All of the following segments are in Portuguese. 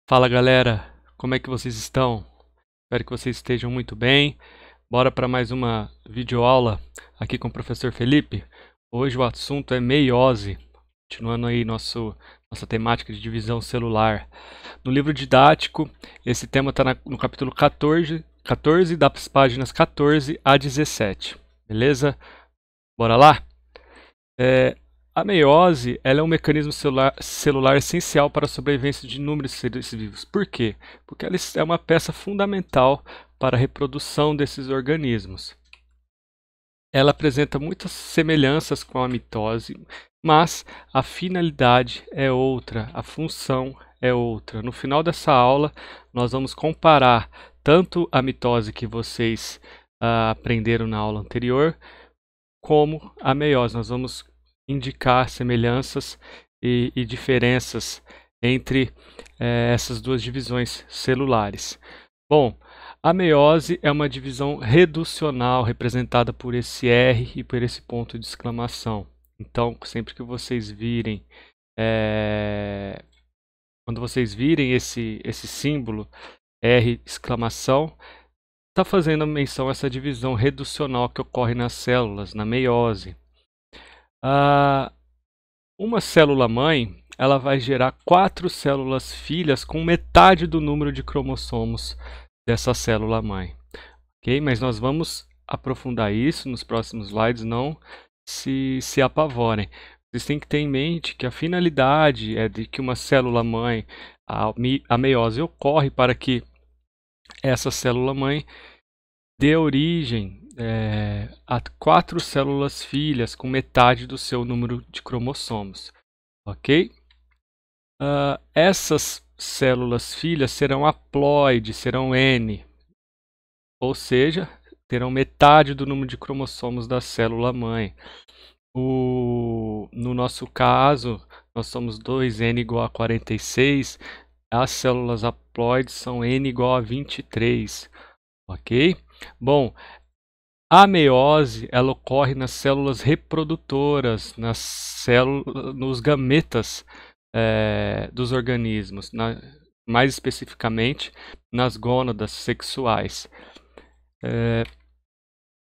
Fala galera, como é que vocês estão? Espero que vocês estejam muito bem. Bora para mais uma videoaula aqui com o professor Felipe. Hoje o assunto é meiose, continuando aí nossa temática de divisão celular. No livro didático, esse tema está no capítulo 14 das páginas 14 a 17, beleza? Bora lá? A meiose ela é um mecanismo celular essencial para a sobrevivência de inúmeros seres vivos. Por quê? Porque ela é uma peça fundamental para a reprodução desses organismos. Ela apresenta muitas semelhanças com a mitose, mas a finalidade é outra, a função é outra. No final dessa aula, nós vamos comparar tanto a mitose que vocês aprenderam na aula anterior, como a meiose. Nós vamos indicar semelhanças e diferenças entre essas duas divisões celulares. Bom, a meiose é uma divisão reducional representada por esse R e por esse ponto de exclamação. Então, sempre que vocês virem, quando vocês virem esse símbolo R exclamação, está fazendo menção a essa divisão reducional que ocorre nas células, na meiose. Uma célula-mãe ela vai gerar 4 células filhas com metade do número de cromossomos dessa célula-mãe. Ok? Mas nós vamos aprofundar isso nos próximos slides, não se apavorem. Vocês têm que ter em mente que a finalidade é de que uma célula-mãe, a meiose ocorre para que essa célula-mãe dê origem a 4 células filhas com metade do seu número de cromossomos. Ok? Essas células filhas serão haploides, serão N, ou seja, terão metade do número de cromossomos da célula-mãe. No nosso caso, nós somos 2N igual a 46, as células haploides são N igual a 23. Ok? Bom, a meiose ela ocorre nas células reprodutoras, nos gametas dos organismos, mais especificamente nas gônadas sexuais.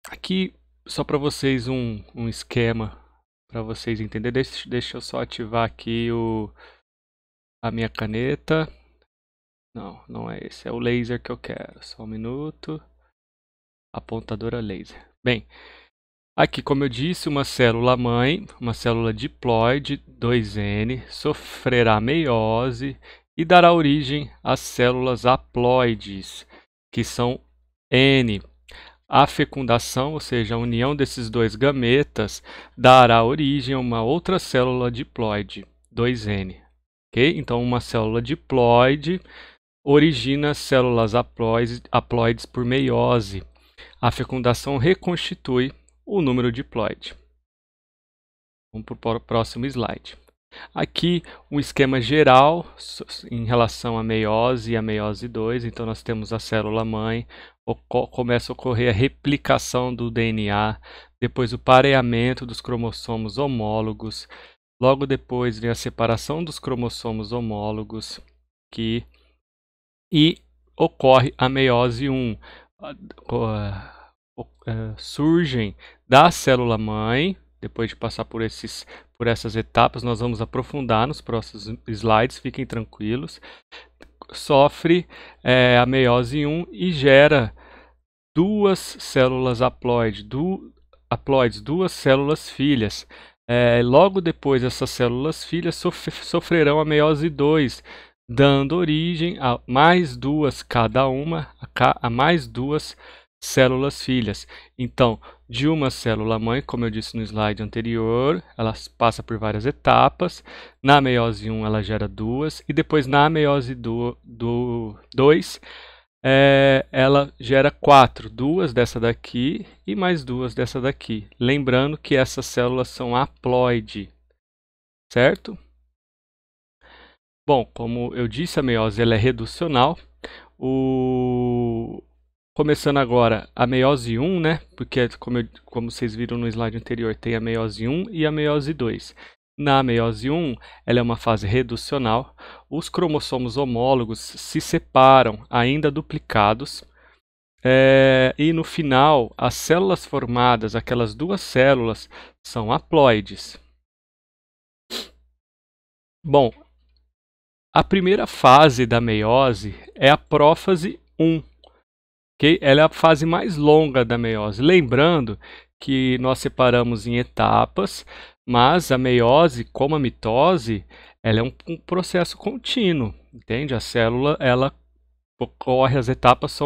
Aqui, só para vocês um esquema, para vocês entenderem, deixa eu só ativar aqui a minha caneta. Não é esse, é o laser que eu quero, só um minuto. Apontadora laser. Bem, aqui, como eu disse, uma célula-mãe, uma célula diploide, 2N, sofrerá meiose e dará origem às células haploides, que são N. A fecundação, ou seja, a união desses dois gametas, dará origem a uma outra célula diploide, 2N. Okay? Então, uma célula diploide origina células haploides por meiose. A fecundação reconstitui o número diploide. Vamos para o próximo slide. Aqui um esquema geral em relação à meiose e à meiose 2. Então nós temos a célula-mãe, começa a ocorrer a replicação do DNA, depois o pareamento dos cromossomos homólogos, logo depois vem a separação dos cromossomos homólogos e ocorre a meiose 1. Surgem da célula-mãe, depois de passar por essas etapas, nós vamos aprofundar nos próximos slides, fiquem tranquilos. Sofre a meiose 1 e gera duas células haploides, duas células filhas. Logo depois, essas células filhas sofrerão a meiose 2, dando origem a mais duas cada uma, a mais duas células filhas. Então, de uma célula-mãe, como eu disse no slide anterior, ela passa por várias etapas. Na meiose 1 ela gera duas, e depois na meiose 2 ela gera 4, duas dessa daqui e mais duas dessa daqui. Lembrando que essas células são haploide, certo? Bom, como eu disse, a meiose ela é reducional. Começando agora a meiose 1, né? Porque como vocês viram no slide anterior, tem a meiose 1 e a meiose 2. Na meiose 1, ela é uma fase reducional. Os cromossomos homólogos se separam, ainda duplicados, e no final, as células formadas, aquelas duas células, são haploides. Bom, a primeira fase da meiose é a prófase 1. Okay? Ela é a fase mais longa da meiose. Lembrando que nós separamos em etapas, mas a meiose, como a mitose, ela é um processo contínuo, entende? A célula, ela ocorre, as etapas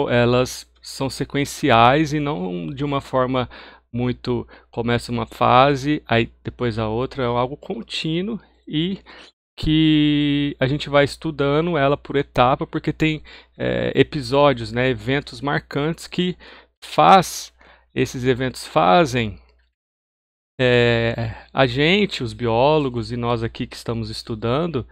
elas são sequenciais e não de uma forma muito, começa uma fase, aí depois a outra, é algo contínuo e que a gente vai estudando ela por etapa, porque tem episódios, né, eventos marcantes que esses eventos fazem a gente, os biólogos e nós aqui que estamos estudando,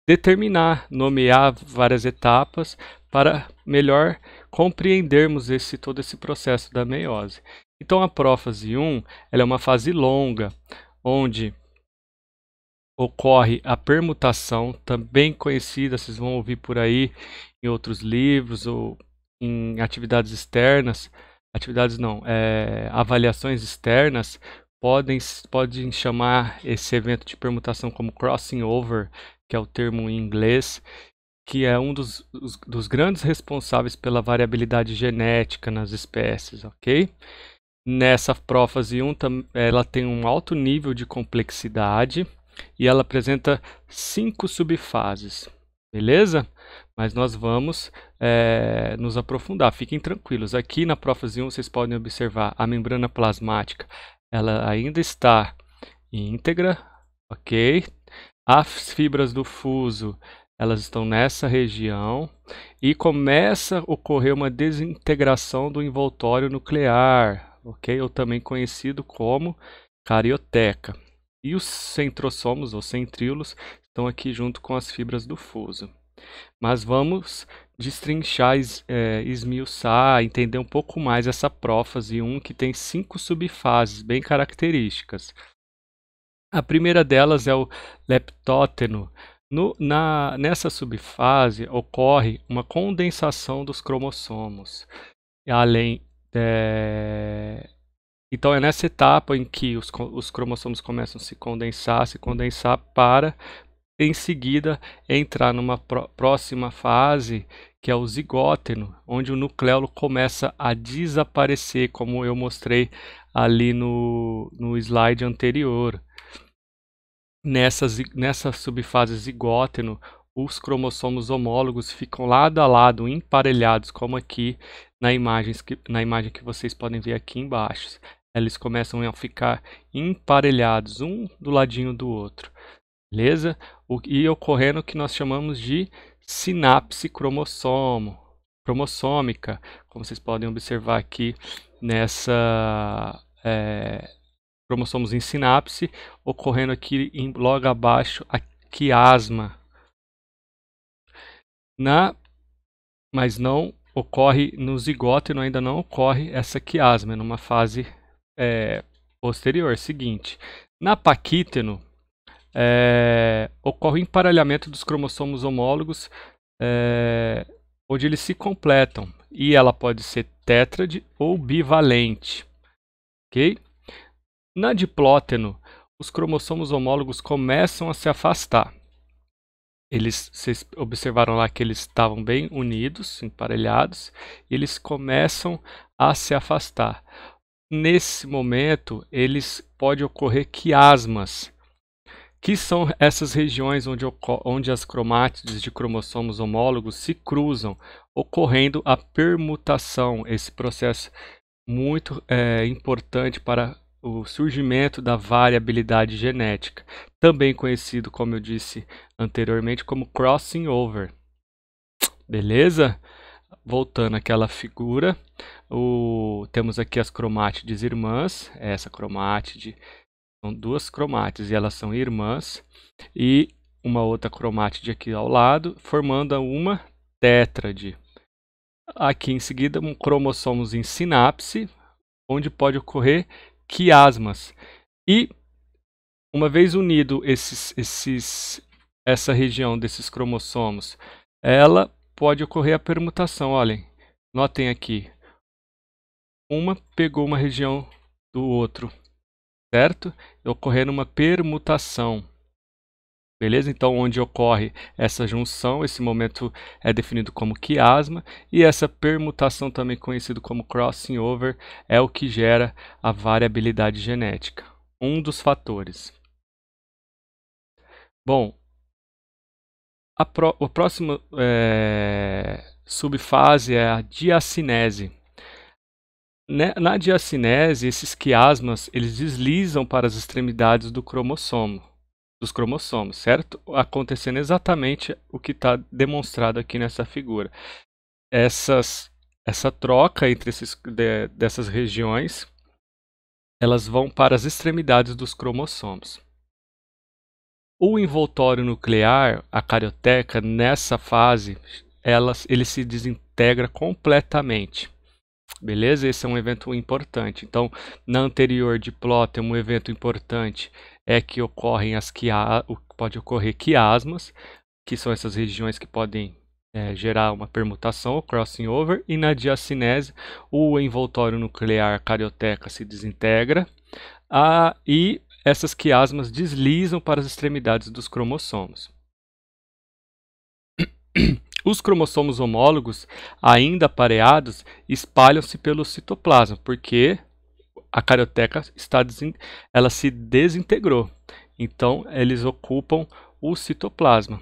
determinar, nomear várias etapas para melhor compreendermos todo esse processo da meiose. Então a prófase 1, ela é uma fase longa, onde ocorre a permutação, também conhecida, vocês vão ouvir por aí em outros livros ou em atividades externas, avaliações externas, podem chamar esse evento de permutação como crossing over, que é o termo em inglês, que é um dos grandes responsáveis pela variabilidade genética nas espécies, ok? Nessa prófase 1, ela tem um alto nível de complexidade e ela apresenta 5 subfases, beleza? Mas nós vamos nos aprofundar, fiquem tranquilos. Aqui na prófase 1 vocês podem observar a membrana plasmática, ela ainda está íntegra, ok? As fibras do fuso, elas estão nessa região e começa a ocorrer uma desintegração do envoltório nuclear, ok? Ou também conhecido como carioteca. E os centrossomos, ou centríolos, estão aqui junto com as fibras do fuso. Mas vamos destrinchar, esmiuçar, entender um pouco mais essa prófase 1, que tem 5 subfases bem características. A primeira delas é o leptóteno. Nessa subfase ocorre uma condensação dos cromossomos. Então é nessa etapa em que os cromossomos começam a se condensar para, em seguida, entrar numa próxima fase, que é o zigóteno, onde o nucleolo começa a desaparecer, como eu mostrei ali no slide anterior. Nessa subfase zigóteno, os cromossomos homólogos ficam lado a lado, emparelhados, como aqui na imagem que vocês podem ver aqui embaixo. Eles começam a ficar emparelhados, um do ladinho do outro, beleza? E ocorrendo o que nós chamamos de sinapse cromossômica, como vocês podem observar aqui nessa cromossomos em sinapse, ocorrendo aqui logo abaixo a quiasma. Mas não ocorre no zigóteno, ainda não ocorre essa quiasma, é numa fase posterior, seguinte. Na paquíteno, ocorre o emparelhamento dos cromossomos homólogos, onde eles se completam, e ela pode ser tétrade ou bivalente, ok? Na diplóteno, os cromossomos homólogos começam a se afastar. Vocês observaram lá que eles estavam bem unidos, emparelhados, e eles começam a se afastar. Nesse momento, pode ocorrer quiasmas, que são essas regiões onde as cromátides de cromossomos homólogos se cruzam, ocorrendo a permutação, esse processo muito importante para o surgimento da variabilidade genética, também conhecido, como eu disse anteriormente, como crossing over. Beleza? Voltando àquela figura, temos aqui as cromátides irmãs, essa cromátide, são duas cromátides e elas são irmãs, e uma outra cromátide aqui ao lado, formando uma tétrade. Aqui em seguida, cromossomos em sinapse, onde pode ocorrer quiasmas. E Uma vez unido essa região desses cromossomos, ela pode ocorrer a permutação. Olhem, notem aqui, uma pegou uma região do outro, certo? Ocorrendo uma permutação. Beleza? Então, onde ocorre essa junção, esse momento é definido como quiasma, e essa permutação, também conhecido como crossing over, é o que gera a variabilidade genética, um dos fatores. Bom, a próxima subfase é a diacinese. Na diacinese, esses quiasmas eles deslizam para as extremidades dos cromossomos, certo? Acontecendo exatamente o que está demonstrado aqui nessa figura. Essa troca entre dessas regiões, elas vão para as extremidades dos cromossomos. O envoltório nuclear, a carioteca, nessa fase, ele se desintegra completamente. Beleza? Esse é um evento importante. Então, na anterior diplótea, um evento importante é que pode ocorrer quiasmas, que são essas regiões que podem gerar uma permutação, ou crossing over, e na diacinese, o envoltório nuclear, a carioteca, se desintegra, e essas quiasmas deslizam para as extremidades dos cromossomos. Os cromossomos homólogos, ainda apareados, espalham-se pelo citoplasma, porque a carioteca ela se desintegrou. Então, eles ocupam o citoplasma,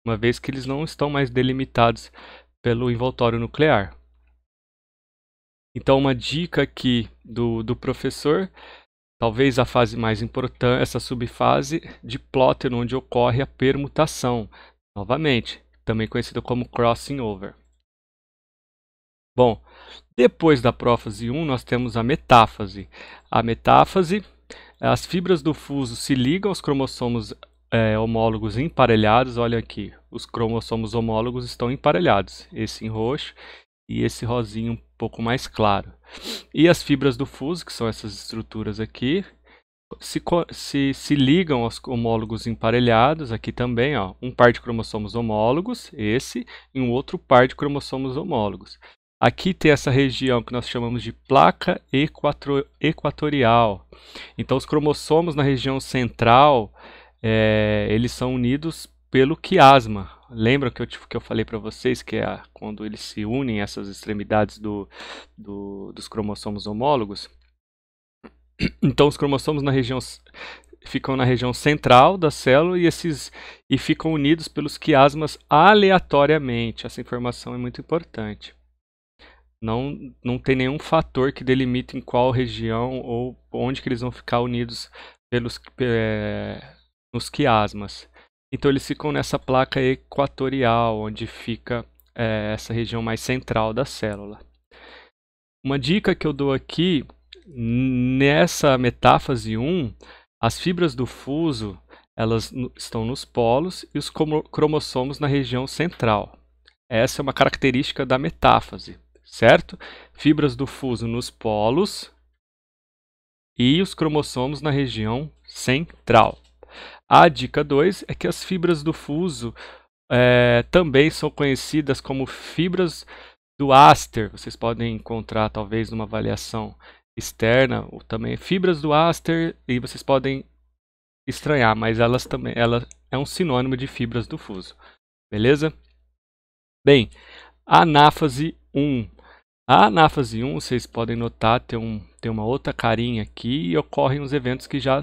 uma vez que eles não estão mais delimitados pelo envoltório nuclear. Então, uma dica aqui do professor, talvez a fase mais importante, essa subfase diploter, onde ocorre a permutação, novamente, também conhecida como crossing over. Bom, depois da prófase 1, nós temos a metáfase. A metáfase, as fibras do fuso se ligam aos cromossomos homólogos emparelhados. Olha aqui, os cromossomos homólogos estão emparelhados, esse em roxo e esse rosinho um pouco mais claro. E as fibras do fuso, que são essas estruturas aqui, se ligam aos homólogos emparelhados, aqui também, ó, um par de cromossomos homólogos, esse, e um outro par de cromossomos homólogos. Aqui tem essa região que nós chamamos de placa equatorial. Então, os cromossomos na região central, eles são unidos pelo quiasma. Lembram que eu falei para vocês que é quando eles se unem, essas extremidades dos cromossomos homólogos? Então, os cromossomos ficam na região central da célula e ficam unidos pelos quiasmas aleatoriamente. Essa informação é muito importante. Não tem nenhum fator que delimite em qual região ou onde que eles vão ficar unidos nos quiasmas. Então, eles ficam nessa placa equatorial, onde fica essa região mais central da célula. Uma dica que eu dou aqui, nessa metáfase 1, as fibras do fuso elas estão nos polos e os cromossomos na região central. Essa é uma característica da metáfase, certo? Fibras do fuso nos polos e os cromossomos na região central. A dica 2 é que as fibras do fuso também são conhecidas como fibras do Aster. Vocês podem encontrar, talvez, numa avaliação externa, ou também fibras do Aster, e vocês podem estranhar, mas ela é um sinônimo de fibras do fuso. Beleza? Bem, a anáfase 1. A anáfase 1, vocês podem notar, tem uma outra carinha aqui e ocorrem uns eventos que já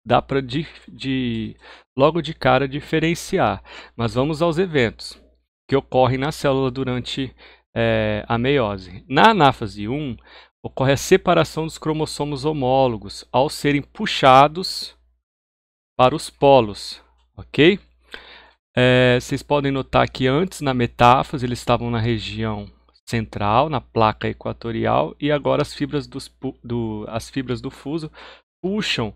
dá para logo de cara diferenciar. Mas vamos aos eventos que ocorrem na célula durante a meiose. Na anáfase 1, ocorre a separação dos cromossomos homólogos ao serem puxados para os polos, ok? Vocês podem notar que antes, na metáfase, eles estavam na região central, na placa equatorial, e agora as fibras do fuso puxam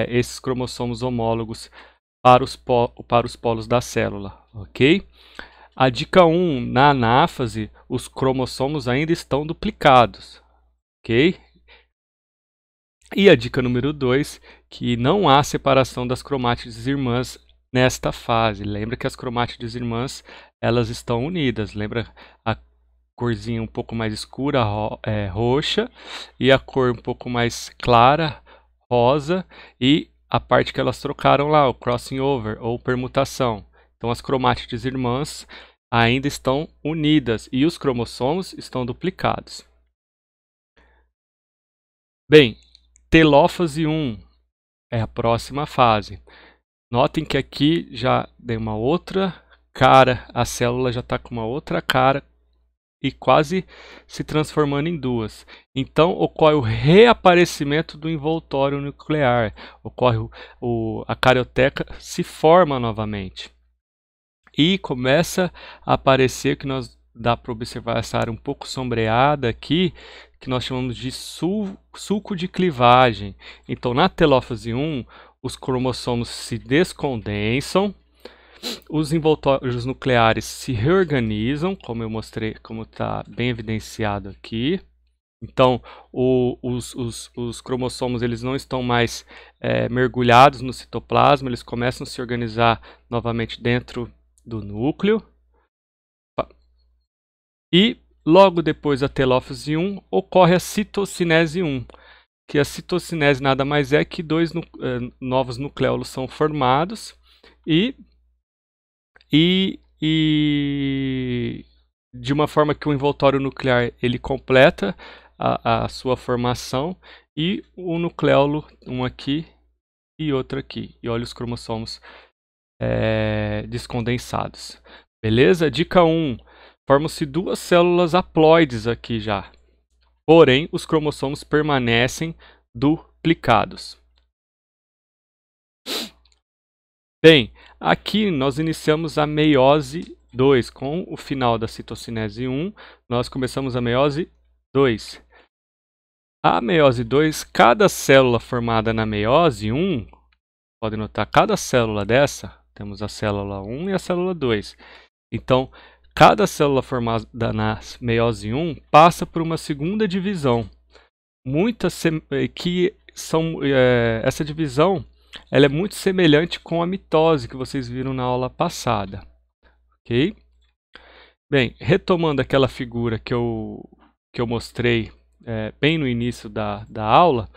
esses cromossomos homólogos para os polos da célula, ok? A dica 1, na anáfase, os cromossomos ainda estão duplicados, ok? E a dica número 2, que não há separação das cromátides irmãs nesta fase. Lembra que as cromátides irmãs, elas estão unidas. Lembra a corzinha um pouco mais escura, roxa, e a cor um pouco mais clara, rosa, e a parte que elas trocaram lá, o crossing over, ou permutação. Então as cromátides irmãs ainda estão unidas e os cromossomos estão duplicados. Bem, telófase 1 é a próxima fase. Notem que aqui já deu uma outra cara, a célula já está com uma outra cara e quase se transformando em duas. Então ocorre o reaparecimento do envoltório nuclear, ocorre a carioteca se forma novamente. E começa a aparecer, que nós dá para observar essa área um pouco sombreada aqui, que nós chamamos de sulco de clivagem. Então, na telófase 1, os cromossomos se descondensam, os envoltórios nucleares se reorganizam, como eu mostrei, como está bem evidenciado aqui. Então, os cromossomos eles não estão mais mergulhados no citoplasma, eles começam a se organizar novamente dentro do núcleo. E logo depois da telófase 1 ocorre a citocinese 1, que a citocinese nada mais é que dois novos nucleolos são formados e de uma forma que o envoltório nuclear ele completa a sua formação e o nucleolo, um aqui e outro aqui. E olha os cromossomos descondensados. Beleza? Dica 1. Formam-se duas células haploides aqui já. Porém, os cromossomos permanecem duplicados. Bem, aqui nós iniciamos a meiose 2. Com o final da citocinese 1, nós começamos a meiose 2. A meiose 2, cada célula formada na meiose 1, pode notar, cada célula dessa, temos a célula 1 e a célula 2. Então, cada célula formada na meiose 1 passa por uma segunda divisão. Essa divisão ela é muito semelhante com a mitose que vocês viram na aula passada. Ok? Bem, retomando aquela figura que eu mostrei bem no início da aula,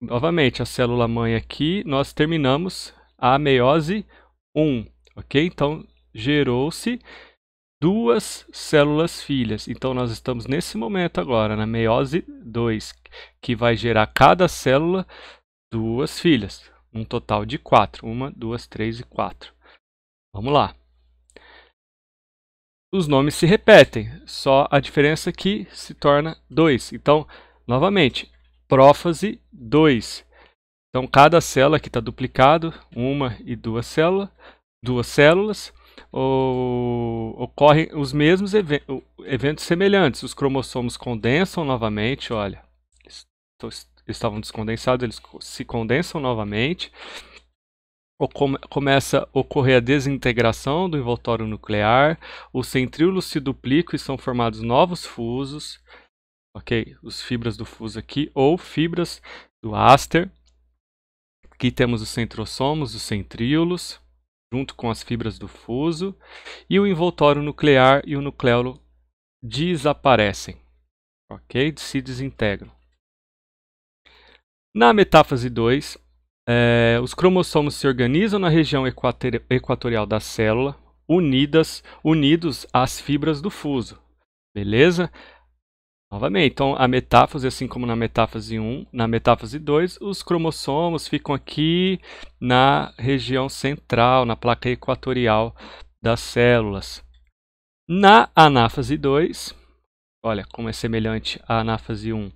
novamente, a célula mãe aqui, nós terminamos a meiose 1. Ok? Então, gerou-se duas células filhas. Então, nós estamos nesse momento agora, na meiose 2, que vai gerar cada célula duas filhas. Um total de 4. 1, 2, 3 e 4. Vamos lá. Os nomes se repetem, só a diferença que se torna 2. Então, novamente, prófase 2. Então, cada célula que está duplicado, uma e duas células, ocorrem os mesmos eventos semelhantes. Os cromossomos condensam novamente, olha, estavam descondensados, eles se condensam novamente. Começa a ocorrer a desintegração do envoltório nuclear, os centríolos se duplicam e são formados novos fusos, ok? Os fibras do fuso aqui, ou fibras do áster. Aqui temos os centrosomos, os centríolos, junto com as fibras do fuso, e o envoltório nuclear e o nucleolo desaparecem, ok? Se desintegram. Na metáfase 2, os cromossomos se organizam na região equatorial da célula, unidos às fibras do fuso. Beleza? Novamente, então a metáfase, assim como na metáfase 1, na metáfase 2, os cromossomos ficam aqui na região central, na placa equatorial das células. Na anáfase 2, olha como é semelhante à anáfase 1,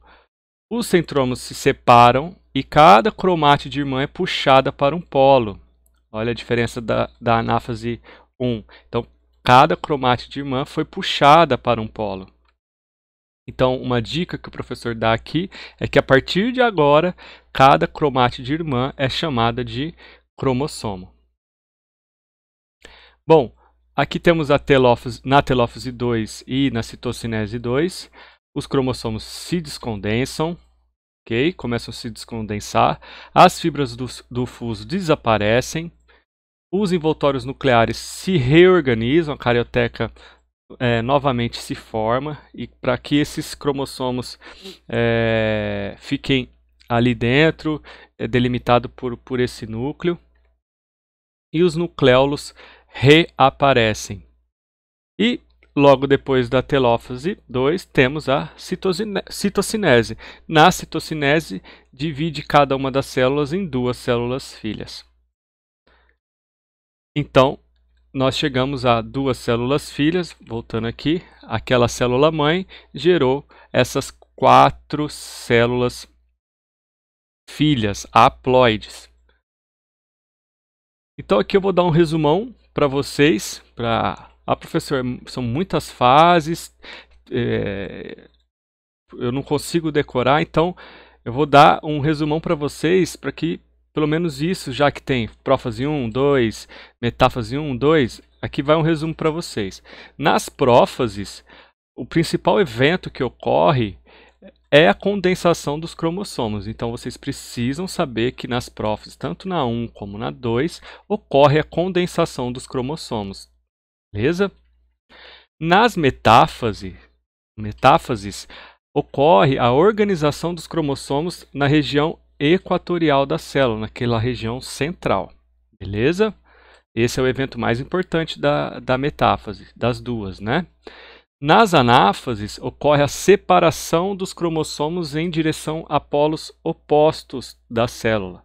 os centromos se separam e cada cromátide irmã é puxada para um polo. Olha a diferença da anáfase 1. Então, cada cromátide irmã foi puxada para um polo. Então, uma dica que o professor dá aqui é que a partir de agora, cada cromátide irmã é chamada de cromossomo. Bom, aqui temos na telófase 2 e na citocinese 2, os cromossomos se descondensam, ok? Começam a se descondensar, as fibras do fuso desaparecem, os envoltórios nucleares se reorganizam, a carioteca novamente se forma, e para que esses cromossomos fiquem ali dentro, delimitado por esse núcleo, e os nucleolos reaparecem. E logo depois da telófase 2, temos a citocinese. Na citocinese, divide cada uma das células em 2 células filhas. Então, nós chegamos a 2 células filhas, voltando aqui, aquela célula mãe gerou essas 4 células filhas, haploides. Então aqui eu vou dar um resumão para vocês, professor, são muitas fases, eu não consigo decorar, então eu vou dar um resumão para vocês, para que pelo menos isso, já que tem prófase 1, 2, metáfase 1, 2, aqui vai um resumo para vocês. Nas prófases, o principal evento que ocorre é a condensação dos cromossomos. Então vocês precisam saber que nas prófases, tanto na 1 como na 2, ocorre a condensação dos cromossomos. Beleza? Nas metáfases, ocorre a organização dos cromossomos na região equatorial da célula, naquela região central. Beleza? Esse é o evento mais importante da metáfase, das duas, né? Nas anáfases, ocorre a separação dos cromossomos em direção a polos opostos da célula.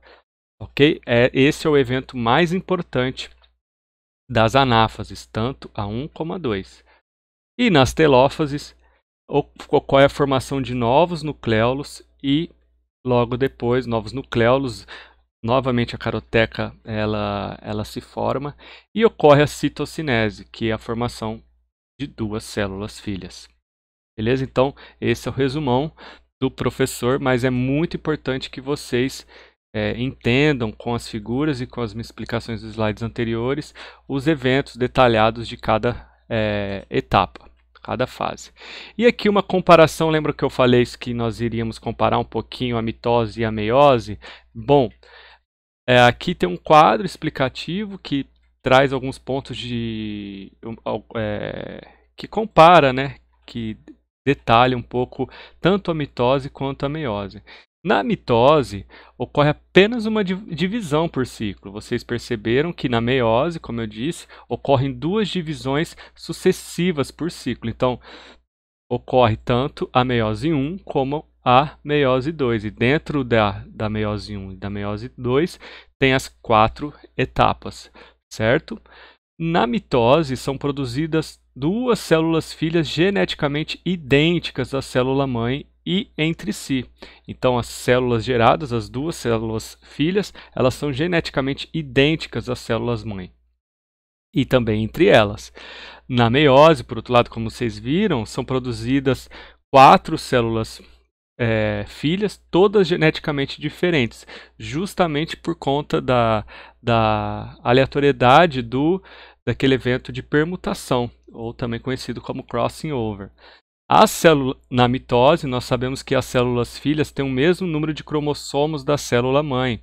Ok? Esse é o evento mais importante das anáfases, tanto a 1 como a 2. E nas telófases, ocorre a formação de novos nucleolos e logo depois, novos nucleolos, novamente a caroteca ela se forma e ocorre a citocinese, que é a formação de 2 células filhas. Beleza? Então, esse é o resumão do professor, mas é muito importante que vocês entendam com as figuras e com as minhas explicações dos slides anteriores os eventos detalhados de cada etapa, cada fase. E aqui uma comparação, lembra que eu falei que nós iríamos comparar um pouquinho a mitose e a meiose? Bom, aqui tem um quadro explicativo que traz alguns pontos que compara, né, que detalha um pouco tanto a mitose quanto a meiose. Na mitose, ocorre apenas uma divisão por ciclo. Vocês perceberam que na meiose, como eu disse, ocorrem 2 divisões sucessivas por ciclo. Então, ocorre tanto a meiose 1 como a meiose 2. E dentro da meiose 1 e da meiose 2, tem as 4 etapas, certo? Na mitose, são produzidas 2 células filhas geneticamente idênticas à célula mãe e entre si. Então, as células geradas, as 2 células filhas, elas são geneticamente idênticas às células mãe. E também entre elas. Na meiose, por outro lado, como vocês viram, são produzidas 4 células filhas, todas geneticamente diferentes, justamente por conta da aleatoriedade daquele evento de permutação, ou também conhecido como crossing over. Na mitose, nós sabemos que as células filhas têm o mesmo número de cromossomos da célula mãe.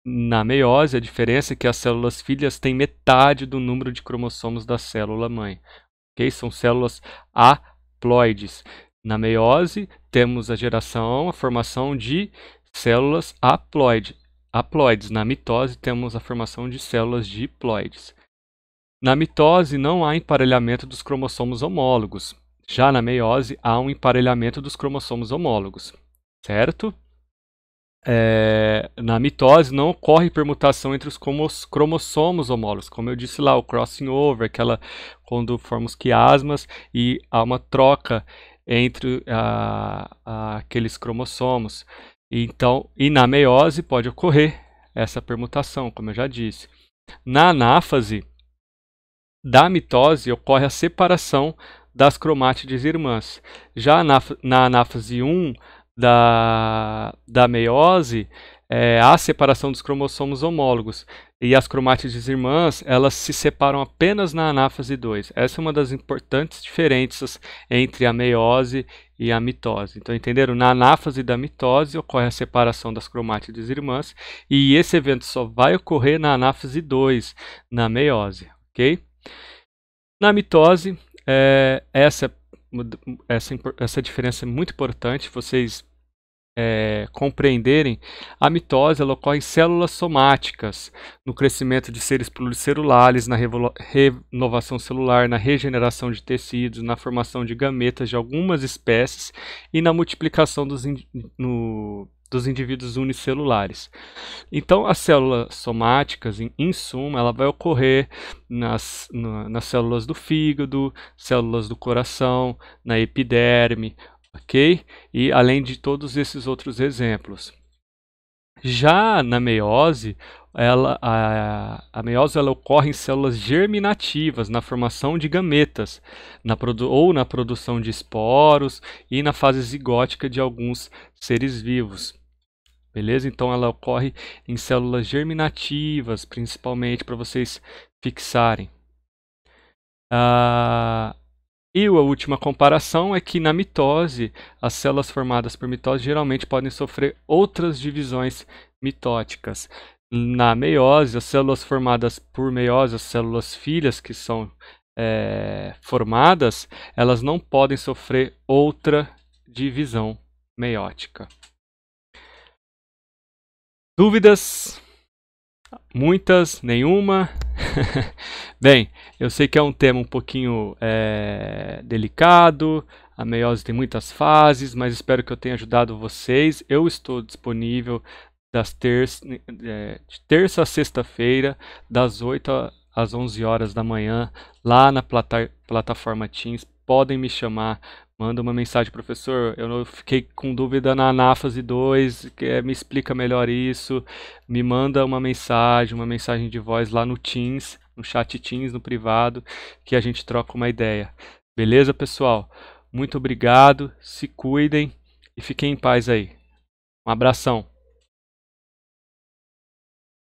Na meiose, a diferença é que as células filhas têm metade do número de cromossomos da célula mãe. Okay? São células haploides. Na meiose, temos a formação de células haploides. Na mitose, temos a formação de células diploides. Na mitose, não há emparelhamento dos cromossomos homólogos. Já na meiose, há um emparelhamento dos cromossomos homólogos, certo? Na mitose, não ocorre permutação entre os cromossomos homólogos. Como eu disse lá, o crossing over, quando formam os quiasmas e há uma troca entre aqueles cromossomos. Então, e na meiose pode ocorrer essa permutação, como eu já disse. Na anáfase da mitose, ocorre a separação das cromátides irmãs. Já na anáfase 1 da meiose, há a separação dos cromossomos homólogos. e as cromátides irmãs, elas se separam apenas na anáfase 2. Essa é uma das importantes diferenças entre a meiose e a mitose. Então, entenderam? Na anáfase da mitose ocorre a separação das cromátides irmãs e esse evento só vai ocorrer na anáfase 2, na meiose, ok? Na mitose, essa diferença é muito importante, vocês compreenderem. A mitose ela ocorre em células somáticas, no crescimento de seres pluricelulares, na renovação celular, na regeneração de tecidos, na formação de gametas de algumas espécies e na multiplicação dos indivíduos unicelulares. Então, as células somáticas, em suma, ela vai ocorrer nas células do fígado, células do coração, na epiderme, ok? E além de todos esses outros exemplos. Já na meiose, a meiose ela ocorre em células germinativas, na formação de gametas, ou na produção de esporos e na fase zigótica de alguns seres vivos. Beleza? Então ela ocorre em células germinativas, principalmente, para vocês fixarem. E a última comparação é que na mitose, as células formadas por mitose geralmente podem sofrer outras divisões mitóticas. Na meiose, as células formadas por meiose, as células filhas que são formadas, elas não podem sofrer outra divisão meiótica. Dúvidas? Muitas? Nenhuma? Bem, eu sei que é um tema um pouquinho delicado, a meiose tem muitas fases, mas espero que eu tenha ajudado vocês. Eu estou disponível de terça a sexta-feira, das 8 às 11 horas da manhã, lá na plataforma Teams. Podem me chamar, manda uma mensagem, professor, eu fiquei com dúvida na anáfase 2, me explica melhor isso. Me manda uma mensagem de voz lá no Teams, no chat Teams, no privado, que a gente troca uma ideia. Beleza, pessoal? Muito obrigado, se cuidem e fiquem em paz aí. Um abração.